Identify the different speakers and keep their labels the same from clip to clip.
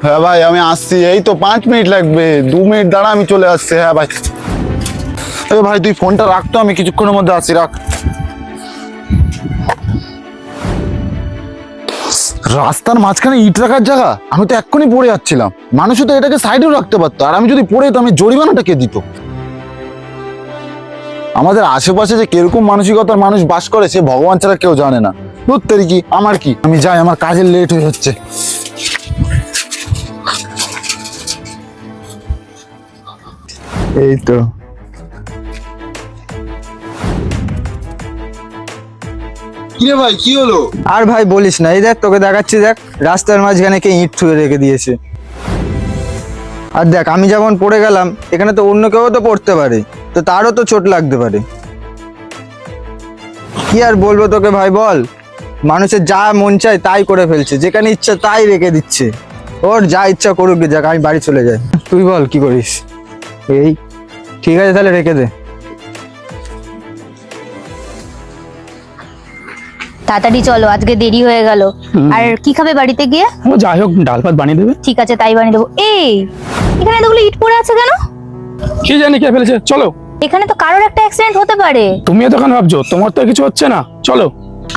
Speaker 1: হ্যাঁ ভাই আমি আসছি, এই তো 5 মিনিট লাগবে, 2 মিনিট দাঁড়া আমি চলে আসছি। হ্যাঁ ভাই। এ ভাই তুই ফোনটা রাখতো, আমি কিছুক্ষণের মধ্যে আসি, রাখ। রাস্তার মাঝখানে ইট রাখার জায়গা, আমি তো এক্ষুনি পড়ে যাচ্ছিলাম। মানুষও তো এটাকে সাইডেও রাখতে পারতো, আর আমি যদি পড়ে তো আমি জরিমানাটা কে দিত? আমাদের আশেপাশে যে কিরকম মানসিকতার মানুষ বাস করে সে ভগবান ছাড়া কেউ জানে না। বুঝতে কি আমার কি, আমি যাই, আমার কাজের লেট হয়ে যাচ্ছে। এই তো কিরে ভাই, কি হলো?
Speaker 2: আর ভাই বলিস না, এই দেখ তোকে দেখাচ্ছি, দেখ রাস্তার মাঝখানে কে ইট ছুঁড়ে রেখে দিয়েছে। আর দেখ আমি যেমন পড়ে গেলাম, এখানে তো অন্য কেউ তো পড়তে পারে, তো তারও তো চোট লাগতে পারে। কি আর বলবো তোকে ভাই, বল। মানুষের যা মন চায় তাই করে ফেলছে, যেখানে ইচ্ছা তাই রেখে দিচ্ছে। ওর যা ইচ্ছা করুক, যাক আমি বাড়ি চলে যাই। তুই বল কি করিস? এই ঠিক আছে তাহলে রেখে দে।
Speaker 3: তাড়াতাড়ি চলো, আজকে দেরি হয়ে গেল। আর কি খাবে বাড়িতে গিয়ে?
Speaker 4: ও যাই হোক, ডাল ভাত বানিয়ে দেবে।
Speaker 3: ঠিক আছে তাই বানিয়ে দেবো। এই এখানে এতগুলো ইট পড়ে আছে কেন?
Speaker 4: কি জানি কে ফেলেছে, চলো।
Speaker 3: এখানে তো কারোর একটা অ্যাক্সিডেন্ট হতে পারে।
Speaker 4: তুমিও তো কেন ভাবছো, তোমার তো কিছু হচ্ছে না, চলো।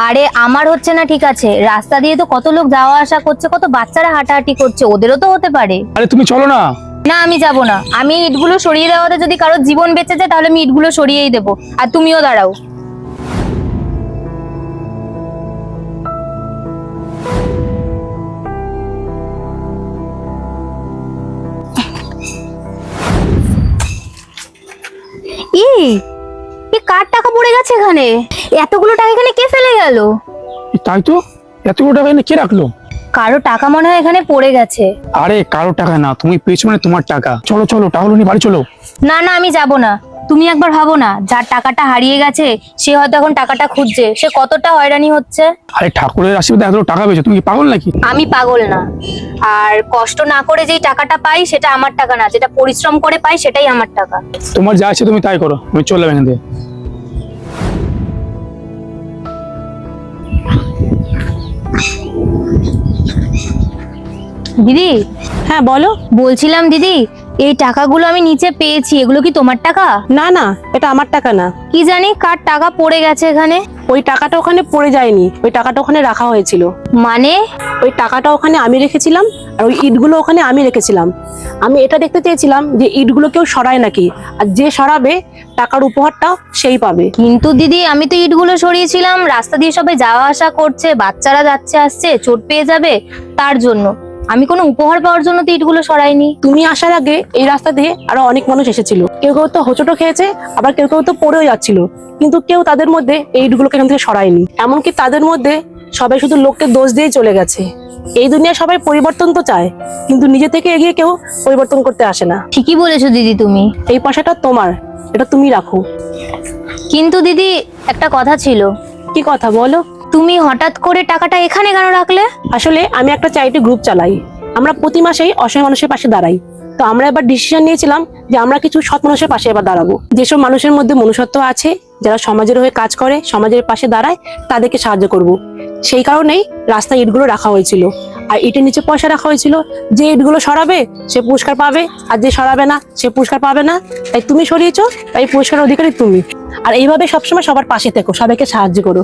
Speaker 3: আরে আমার হচ্ছে না ঠিক আছে, রাস্তা দিয়ে তো কত লোক যাওয়া আসা করছে, কত বাচ্চারা হাঁটাহাঁটি করছে, ওদেরও তো হতে পারে।
Speaker 4: আরে তুমি চলো না।
Speaker 3: না আমি যাব না, আমি ইটগুলো সরিয়ে দেওয়াতে যদি কারোর জীবন বেঁচে যায় তাহলে আমি ইটগুলো সরিয়েই দেবো। আর তুমিও দাঁড়াও। এই কার টাকা পড়ে গেছে এখানে? এতগুলো টাকা এখানে কে ফেলে গেল?
Speaker 4: তাই তো, এতগুলো টাকা এনে কে রাখলো?
Speaker 3: কারো টাকা মনে হয় এখানে পড়ে গেছে।
Speaker 4: আরে কারো টাকা না, তুমি পেছনে তোমার টাকা। চলো চলো, টাকা নিয়ে বাড়ি চলো।
Speaker 3: না না আমি যাব না। তুমি একবার ভাবো না, যার টাকাটা হারিয়ে গেছে সে হয়তো এখন টাকাটা খুঁজছে, সে কতটা হয়রানি হচ্ছে।
Speaker 4: আরে ঠাকুরের আশীর্বাদে এত টাকা পেয়েছো, তুমি কি পাগল নাকি?
Speaker 3: আমি পাগল না, আর কষ্ট না করে যেই টাকাটা পাই সেটা আমার টাকা না, যেটা পরিশ্রম করে পাই সেটাই আমার টাকা।
Speaker 4: তোমার যা আছে তুমি তাই করো, আমি চললাম এখান থেকে।
Speaker 3: দিদি।
Speaker 5: হ্যাঁ বলো।
Speaker 3: বলছিলাম দিদি, এই টাকাগুলো আমি নিচে পেয়েছি, এগুলো কি তোমার টাকা?
Speaker 5: না না, এটা আমার টাকা না।
Speaker 3: কি জানি কার টাকা পড়ে গেছে এখানে।
Speaker 5: ওই টাকাটা ওখানে পড়ে যায়নি, ওই টাকাটা ওখানে রাখা হয়েছিল।
Speaker 3: মানে?
Speaker 5: ওই টাকাটা ওখানে আমি রেখেছিলাম, আর ওই ইটগুলো ওখানে আমি রেখেছিলাম। আমি এটা দেখতে চেয়েছিলাম যে ইটগুলো কেউ সরায় নাকি, আর যে সরাবে টাকার উপহারটাও সেই পাবে।
Speaker 3: কিন্তু দিদি আমি তো ইটগুলো সরিয়েছিলাম, রাস্তা দিয়ে সবাই যাওয়া আসা করছে, বাচ্চারা যাচ্ছে আসছে, চোট পেয়ে যাবে তার জন্য। আমি কোনো উপহার পাওয়ার জন্য তো ইটগুলো সরাইনি।
Speaker 5: তুমি আসার আগে এই রাস্তা দিয়ে আরো অনেক মানুষ এসেছিল, কেউ কেউ তো হোঁচটও খেয়েছে, আবার কেউ কেউ তো পড়েও যাচ্ছিল, কিন্তু কেউ তাদের মধ্যে এই ইটগুলোকে এখান থেকে সরায়নি। এমনকি তাদের মধ্যে সবাই শুধু লোককে দোষ দিয়ে চলে গেছে। এই দুনিয়া সবাই পরিবর্তন তো চায়, কিন্তু নিজে থেকে এগিয়ে কেউ পরিবর্তন করতে আসে না।
Speaker 3: ঠিকই বলেছো দিদি তুমি।
Speaker 5: এই পয়সাটা তোমার, এটা তুমি রাখো।
Speaker 3: কিন্তু দিদি একটা কথা ছিল।
Speaker 5: কি কথা বলো?
Speaker 3: তুমি হঠাৎ করে টাকাটা এখানে কেন রাখলে?
Speaker 5: আসলে আমি একটা চ্যারিটি গ্রুপ চালাই, আমরা প্রতি মাসেই অসহায় মানুষের পাশে দাঁড়াই। তো আমরা এবার ডিসিশন নিয়েছিলাম যে আমরা কিছু সৎ মানুষের পাশে এবার দাঁড়াবো। যেসব মানুষের মধ্যে মনুষ্যত্ব আছে, যারা সমাজের হয়ে কাজ করে, সমাজের পাশে দাঁড়ায়, তাদেরকে সাহায্য করব। সেই কারণেই রাস্তায় ইটগুলো রাখা হয়েছিল, আর ইটের নিচে পয়সা রাখা হয়েছিল। যে ইটগুলো সরাবে সে পুরস্কার পাবে, আর যে সরাবে না সে পুরস্কার পাবে না। তাই তুমি সরিয়েছো, তাই পুরস্কারের অধিকারী তুমি। আর এইভাবে সবসময় সবার পাশে থেকো, সবাইকে সাহায্য করো।